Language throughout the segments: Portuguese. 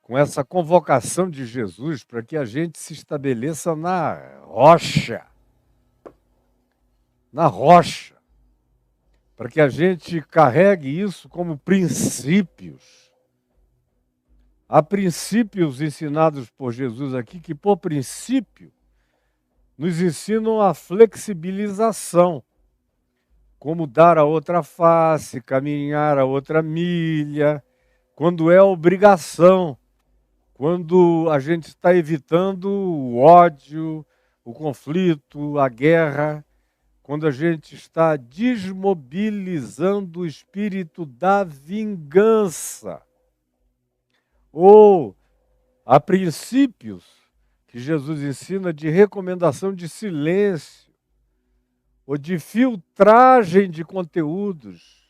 com essa convocação de Jesus para que a gente se estabeleça na rocha, para que a gente carregue isso como princípios. Há princípios ensinados por Jesus aqui que, por princípio, nos ensinam a flexibilização, como dar a outra face, caminhar a outra milha, quando é obrigação, quando a gente está evitando o ódio, o conflito, a guerra, quando a gente está desmobilizando o espírito da vingança. Ou há princípios que Jesus ensina de recomendação de silêncio, ou de filtragem de conteúdos.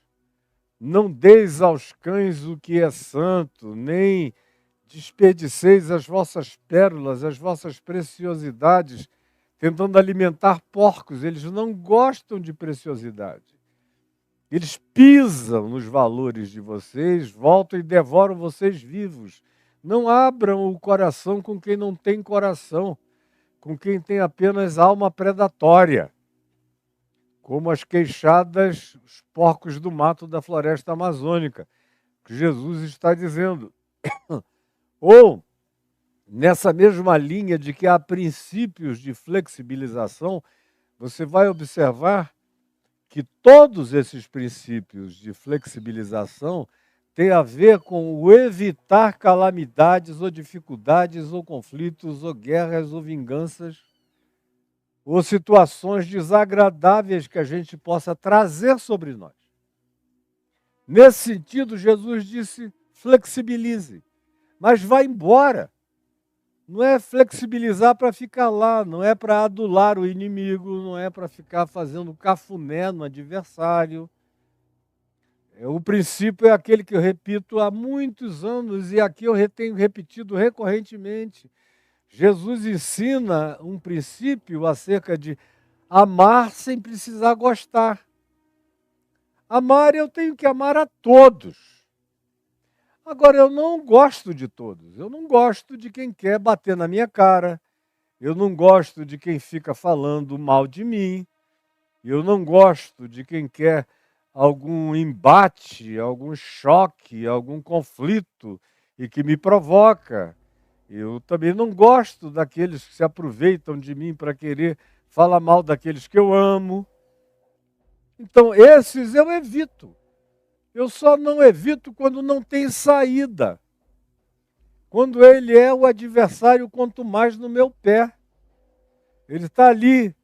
Não deis aos cães o que é santo, nem desperdiceis as vossas pérolas, as vossas preciosidades, tentando alimentar porcos. Eles não gostam de preciosidade. Eles pisam nos valores de vocês, voltam e devoram vocês vivos. Não abram o coração com quem não tem coração, com quem tem apenas alma predatória, como as queixadas, os porcos do mato da floresta amazônica, que Jesus está dizendo. Ou, nessa mesma linha de que há princípios de flexibilização, você vai observar que todos esses princípios de flexibilização têm a ver com o evitar calamidades ou dificuldades ou conflitos ou guerras ou vinganças ou situações desagradáveis que a gente possa trazer sobre nós. Nesse sentido, Jesus disse, flexibilize, mas vá embora. Não é flexibilizar para ficar lá, não é para adular o inimigo, não é para ficar fazendo cafuné no adversário. O princípio é aquele que eu repito há muitos anos e aqui eu tenho repetido recorrentemente. Jesus ensina um princípio acerca de amar sem precisar gostar. Amar, eu tenho que amar a todos. Agora, eu não gosto de todos. Eu não gosto de quem quer bater na minha cara. Eu não gosto de quem fica falando mal de mim. Eu não gosto de quem quer algum embate, algum choque, algum conflito e que me provoca. Eu também não gosto daqueles que se aproveitam de mim para querer falar mal daqueles que eu amo. Então, esses eu evito. Eu só não evito quando não tem saída. Quando ele é o adversário, quanto mais no meu pé. Ele está ali,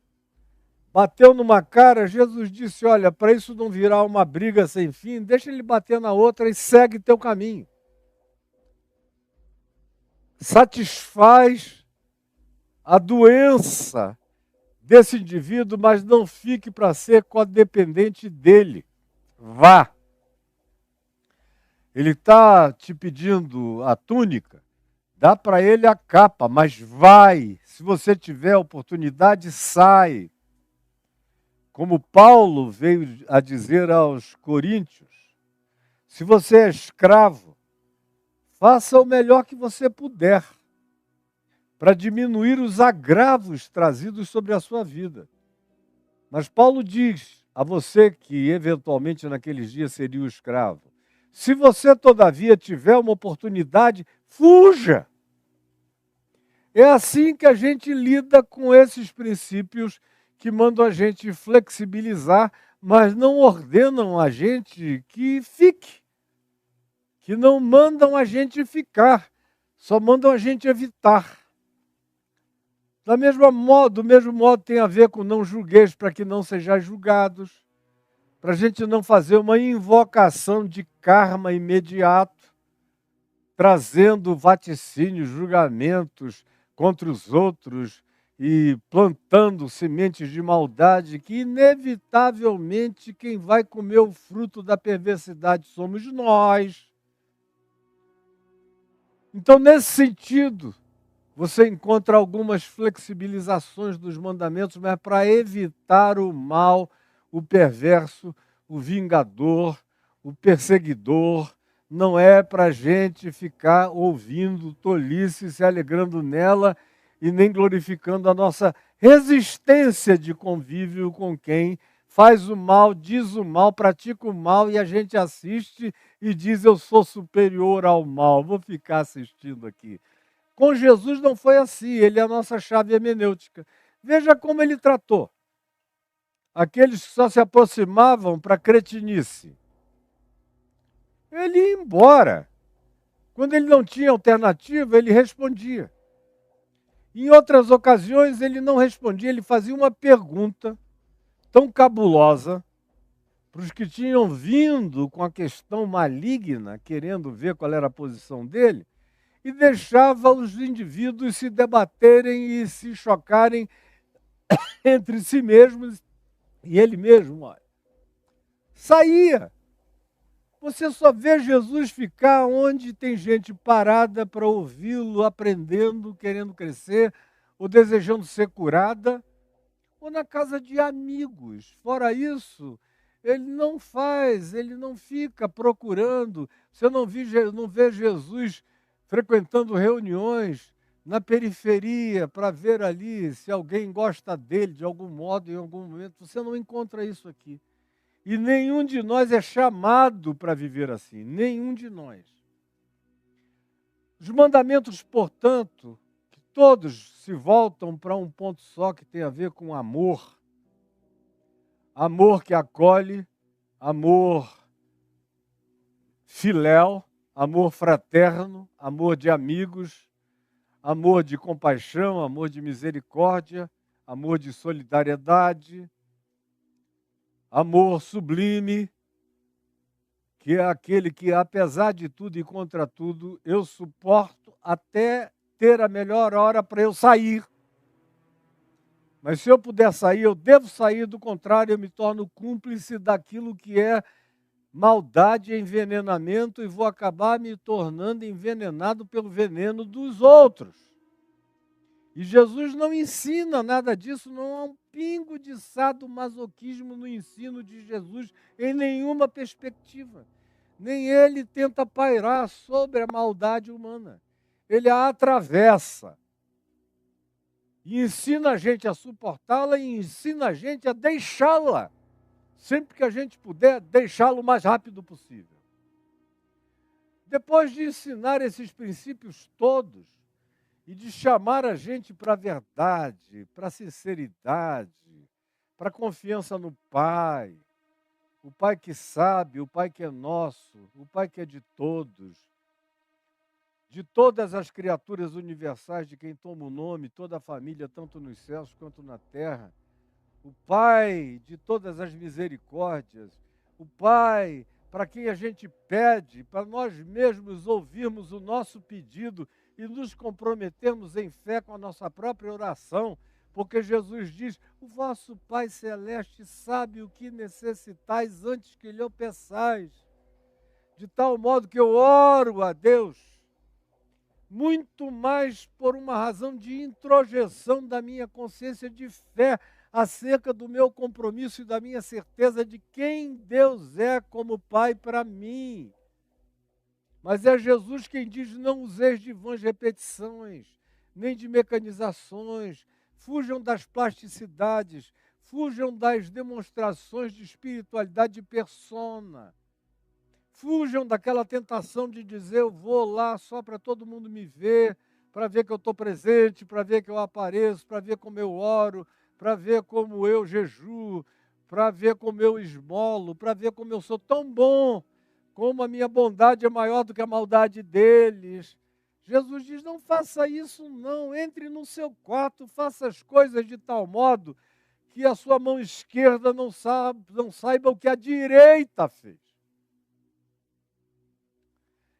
bateu numa cara, Jesus disse, olha, para isso não virar uma briga sem fim, deixa ele bater na outra e segue teu caminho. Satisfaz a doença desse indivíduo, mas não fique para ser codependente dele. Vá. Ele está te pedindo a túnica, dá para ele a capa, mas vai. Se você tiver oportunidade, sai. Como Paulo veio a dizer aos coríntios, se você é escravo, faça o melhor que você puder para diminuir os agravos trazidos sobre a sua vida. Mas Paulo diz a você que eventualmente naqueles dias seria o escravo, se você todavia tiver uma oportunidade, fuja. É assim que a gente lida com esses princípios que mandam a gente flexibilizar, mas não ordenam a gente que fique, que não mandam a gente ficar, só mandam a gente evitar. Do mesmo modo tem a ver com não julgueis para que não sejais julgados, para a gente não fazer uma invocação de karma imediato, trazendo vaticínios, julgamentos contra os outros e plantando sementes de maldade que, inevitavelmente, quem vai comer o fruto da perversidade somos nós. Então, nesse sentido, você encontra algumas flexibilizações dos mandamentos, mas para evitar o mal, o perverso, o vingador, o perseguidor, não é para a gente ficar ouvindo tolice, se alegrando nela e nem glorificando a nossa resistência de convívio com quem faz o mal, diz o mal, pratica o mal e a gente assiste e diz eu sou superior ao mal, vou ficar assistindo aqui. Com Jesus não foi assim, ele é a nossa chave hermenêutica. Veja como ele tratou aqueles que só se aproximavam para cretinice. Ele ia embora. Quando ele não tinha alternativa, ele respondia. Em outras ocasiões, ele não respondia, ele fazia uma pergunta tão cabulosa para os que tinham vindo com a questão maligna, querendo ver qual era a posição dele, e deixava os indivíduos se debaterem e se chocarem entre si mesmos e ele mesmo, olha. Saía. Você só vê Jesus ficar onde tem gente parada para ouvi-lo, aprendendo, querendo crescer, ou desejando ser curada, ou na casa de amigos. Fora isso, ele não faz, ele não fica procurando. Você não vê Jesus frequentando reuniões na periferia para ver ali se alguém gosta dele de algum modo, em algum momento. Você não encontra isso aqui. E nenhum de nós é chamado para viver assim, nenhum de nós. Os mandamentos, portanto, que todos se voltam para um ponto só que tem a ver com amor. Amor que acolhe, amor filéu, amor fraterno, amor de amigos, amor de compaixão, amor de misericórdia, amor de solidariedade, amor sublime, que é aquele que, apesar de tudo e contra tudo, eu suporto até ter a melhor hora para eu sair. Mas se eu puder sair, eu devo sair, do contrário, eu me torno cúmplice daquilo que é maldade e envenenamento e vou acabar me tornando envenenado pelo veneno dos outros. E Jesus não ensina nada disso, não há um pingo de sadomasoquismo no ensino de Jesus em nenhuma perspectiva. Nem ele tenta pairar sobre a maldade humana. Ele a atravessa. E ensina a gente a suportá-la e ensina a gente a deixá-la. Sempre que a gente puder, deixá-la o mais rápido possível. Depois de ensinar esses princípios todos, e de chamar a gente para a verdade, para a sinceridade, para a confiança no Pai, o Pai que sabe, o Pai que é nosso, o Pai que é de todas as criaturas universais de quem toma o nome, toda a família, tanto nos céus quanto na terra, o Pai de todas as misericórdias, o Pai para quem a gente pede, para nós mesmos ouvirmos o nosso pedido e nos comprometermos em fé com a nossa própria oração, porque Jesus diz, o vosso Pai Celeste sabe o que necessitais antes que lhe o peçais, de tal modo que eu oro a Deus, muito mais por uma razão de introjeção da minha consciência de fé, acerca do meu compromisso e da minha certeza de quem Deus é como Pai para mim. Mas é Jesus quem diz, não useis de vãs repetições, nem de mecanizações, fujam das plasticidades, fujam das demonstrações de espiritualidade de persona, fujam daquela tentação de dizer, eu vou lá só para todo mundo me ver, para ver que eu estou presente, para ver que eu apareço, para ver como eu oro, para ver como eu jejuo, para ver como eu esmolo, para ver como eu sou tão bom, como a minha bondade é maior do que a maldade deles. Jesus diz, não faça isso não, entre no seu quarto, faça as coisas de tal modo que a sua mão esquerda não saiba o que a direita fez.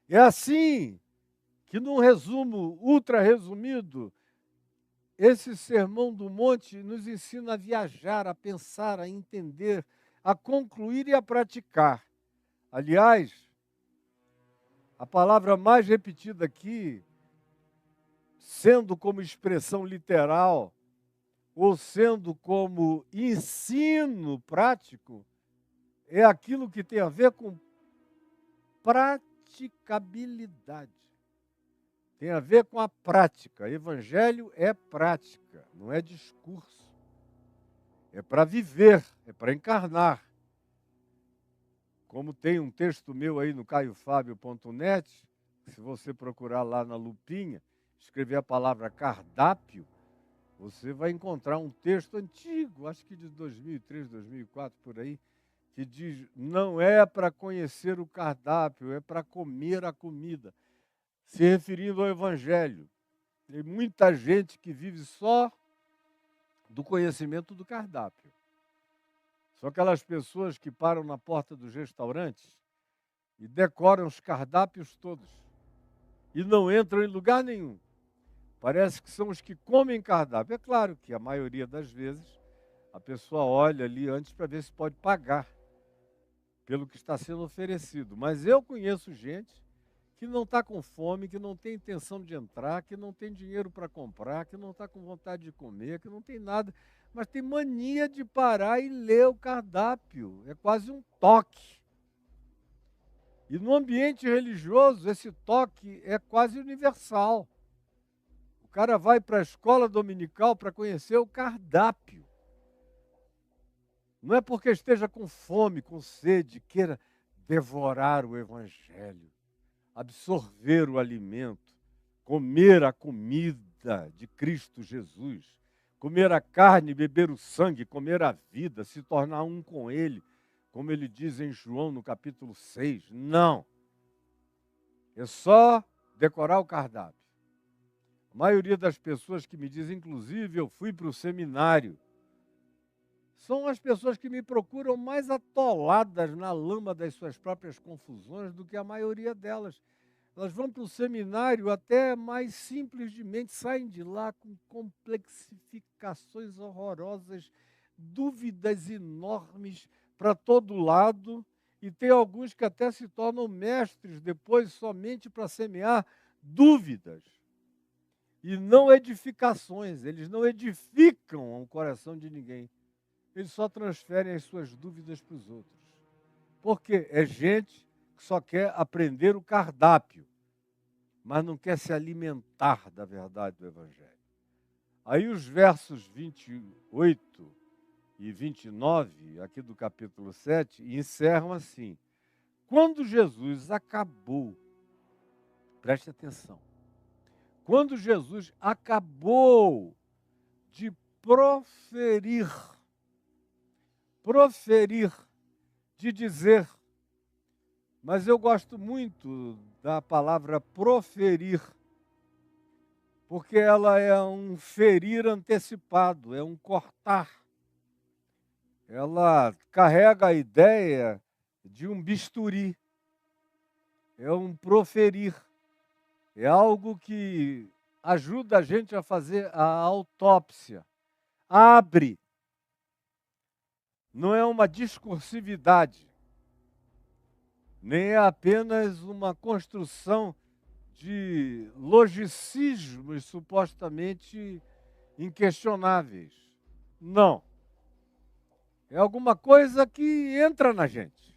É assim que, num resumo ultra resumido, esse Sermão do Monte nos ensina a viajar, a pensar, a entender, a concluir e a praticar. Aliás, a palavra mais repetida aqui, sendo como expressão literal, ou sendo como ensino prático, é aquilo que tem a ver com praticar. praticabilidade. Tem a ver com a prática. Evangelho é prática, não é discurso. É para viver, é para encarnar. Como tem um texto meu aí no caiofabio.net, se você procurar lá na lupinha, escrever a palavra cardápio, você vai encontrar um texto antigo, acho que de 2003, 2004, por aí, que diz, não é para conhecer o cardápio, é para comer a comida, se referindo ao Evangelho. Tem muita gente que vive só do conhecimento do cardápio. São aquelas pessoas que param na porta dos restaurantes e decoram os cardápios todos e não entram em lugar nenhum. Parece que são os que comem cardápio. É claro que a maioria das vezes a pessoa olha ali antes para ver se pode pagar pelo que está sendo oferecido. Mas eu conheço gente que não está com fome, que não tem intenção de entrar, que não tem dinheiro para comprar, que não está com vontade de comer, que não tem nada, mas tem mania de parar e ler o cardápio. É quase um toque. E no ambiente religioso, esse toque é quase universal. O cara vai para a escola dominical para conhecer o cardápio. Não é porque esteja com fome, com sede, queira devorar o Evangelho, absorver o alimento, comer a comida de Cristo Jesus, comer a carne, beber o sangue, comer a vida, se tornar um com Ele, como ele diz em João no capítulo 6. Não. É só decorar o cardápio. A maioria das pessoas que me dizem, inclusive, eu fui para o seminário, são as pessoas que me procuram mais atoladas na lama das suas próprias confusões do que a maioria delas. Elas vão para o seminário até mais simples de mente, saem de lá com complexificações horrorosas, dúvidas enormes para todo lado, e tem alguns que até se tornam mestres depois somente para semear dúvidas e não edificações. Eles não edificam o coração de ninguém. Eles só transferem as suas dúvidas para os outros. Por quê? É gente que só quer aprender o cardápio, mas não quer se alimentar da verdade do Evangelho. Aí os versos 28 e 29, aqui do capítulo 7, encerram assim. Quando Jesus acabou, preste atenção, quando Jesus acabou de proferir, de dizer, mas eu gosto muito da palavra proferir, porque ela é um ferir antecipado, é um cortar. Ela carrega a ideia de um bisturi, é um proferir, é algo que ajuda a gente a fazer a autópsia, abre. Não é uma discursividade, nem é apenas uma construção de logicismos supostamente inquestionáveis. Não. É alguma coisa que entra na gente.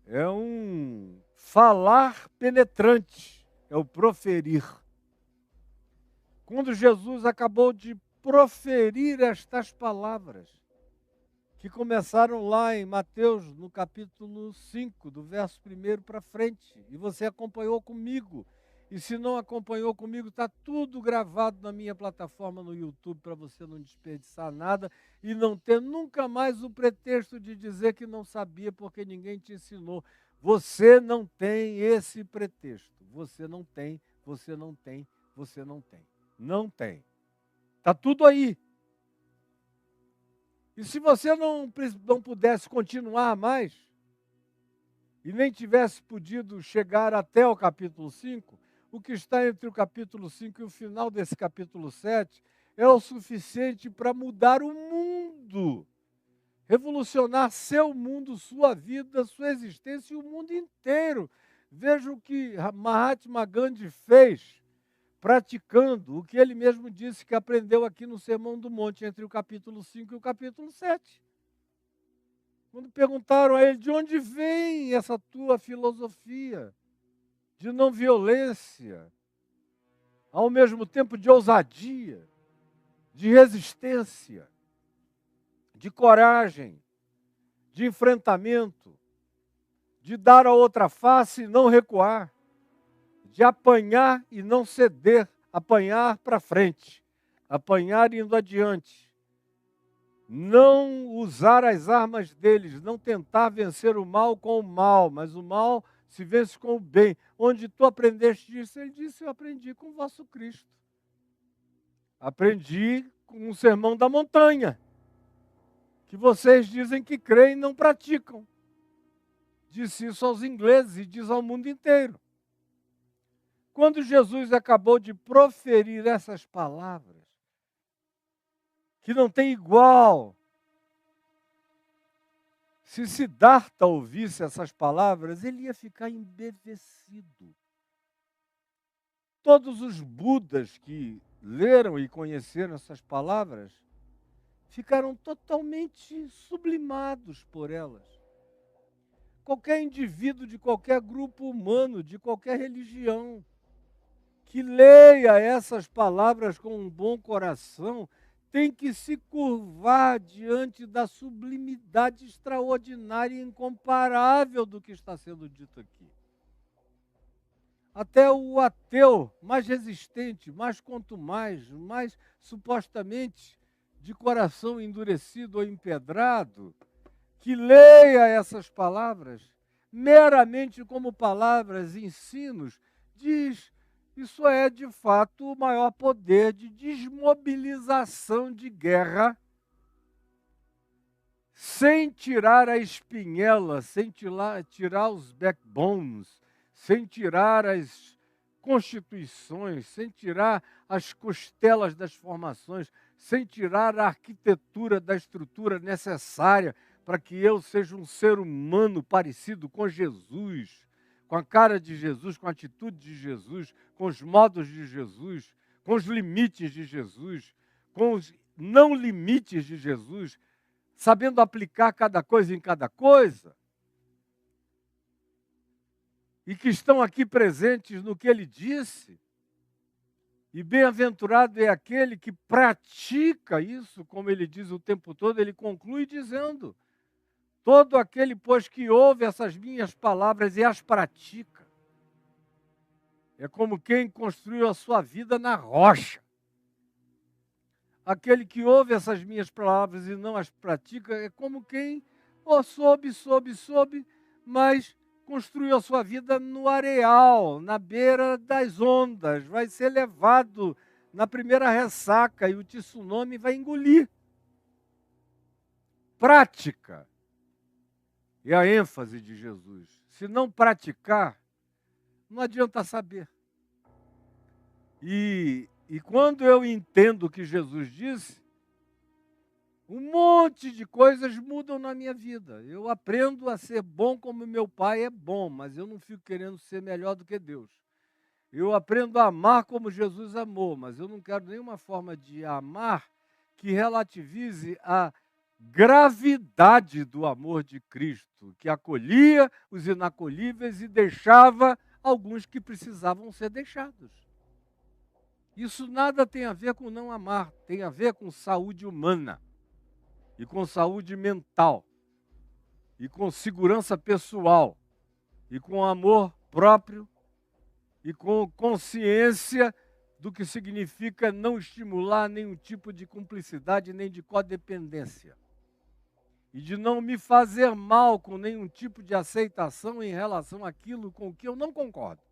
É um falar penetrante, é o proferir. Quando Jesus acabou de proferir estas palavras, que começaram lá em Mateus, no capítulo 5, do verso 1 para frente. E você acompanhou comigo. E se não acompanhou comigo, está tudo gravado na minha plataforma no YouTube, para você não desperdiçar nada e não ter nunca mais o pretexto de dizer que não sabia porque ninguém te ensinou. Você não tem esse pretexto. Você não tem, você não tem, você não tem. Não tem. Está tudo aí. E se você não pudesse continuar mais, e nem tivesse podido chegar até o capítulo 5, o que está entre o capítulo 5 e o final desse capítulo 7 é o suficiente para mudar o mundo, revolucionar seu mundo, sua vida, sua existência e o mundo inteiro. Veja o que Mahatma Gandhi fez, praticando o que ele mesmo disse que aprendeu aqui no Sermão do Monte, entre o capítulo 5 e o capítulo 7. Quando perguntaram a ele, de onde vem essa tua filosofia de não violência, ao mesmo tempo de ousadia, de resistência, de coragem, de enfrentamento, de dar a outra face e não recuar, de apanhar e não ceder, apanhar para frente, apanhar indo adiante, não usar as armas deles, não tentar vencer o mal com o mal, mas o mal se vence com o bem. Onde tu aprendeste isso? Ele disse, eu aprendi com o vosso Cristo. Aprendi com o sermão da montanha, que vocês dizem que creem e não praticam. Disse isso aos ingleses e diz ao mundo inteiro. Quando Jesus acabou de proferir essas palavras, que não tem igual, se Siddhartha ouvisse essas palavras, ele ia ficar embevecido. Todos os Budas que leram e conheceram essas palavras ficaram totalmente sublimados por elas. Qualquer indivíduo de qualquer grupo humano, de qualquer religião, que leia essas palavras com um bom coração, tem que se curvar diante da sublimidade extraordinária e incomparável do que está sendo dito aqui. Até o ateu mais resistente, mais contumaz, mais supostamente de coração endurecido ou empedrado, que leia essas palavras meramente como palavras, ensinos, diz: isso é, de fato, o maior poder de desmobilização de guerra, sem tirar a espinhela, sem tirar os backbones, sem tirar as constituições, sem tirar as costelas das formações, sem tirar a arquitetura da estrutura necessária para que eu seja um ser humano parecido com Jesus, com a cara de Jesus, com a atitude de Jesus, com os modos de Jesus, com os limites de Jesus, com os não limites de Jesus, sabendo aplicar cada coisa em cada coisa, e que estão aqui presentes no que ele disse. E bem-aventurado é aquele que pratica isso, como ele diz o tempo todo, ele conclui dizendo: todo aquele, pois, que ouve essas minhas palavras e as pratica, é como quem construiu a sua vida na rocha. Aquele que ouve essas minhas palavras e não as pratica, é como quem soube, mas construiu a sua vida no areal, na beira das ondas, vai ser levado na primeira ressaca e o tsunami vai engolir. Prática é a ênfase de Jesus. Se não praticar, não adianta saber. E quando eu entendo o que Jesus disse, um monte de coisas mudam na minha vida. Eu aprendo a ser bom como meu pai é bom, mas eu não fico querendo ser melhor do que Deus. Eu aprendo a amar como Jesus amou, mas eu não quero nenhuma forma de amar que relativize a gravidade do amor de Cristo, que acolhia os inacolhíveis e deixava alguns que precisavam ser deixados. Isso nada tem a ver com não amar, tem a ver com saúde humana, e com saúde mental, e com segurança pessoal, e com amor próprio, e com consciência do que significa não estimular nenhum tipo de cumplicidade nem de codependência. E de não me fazer mal com nenhum tipo de aceitação em relação àquilo com que eu não concordo.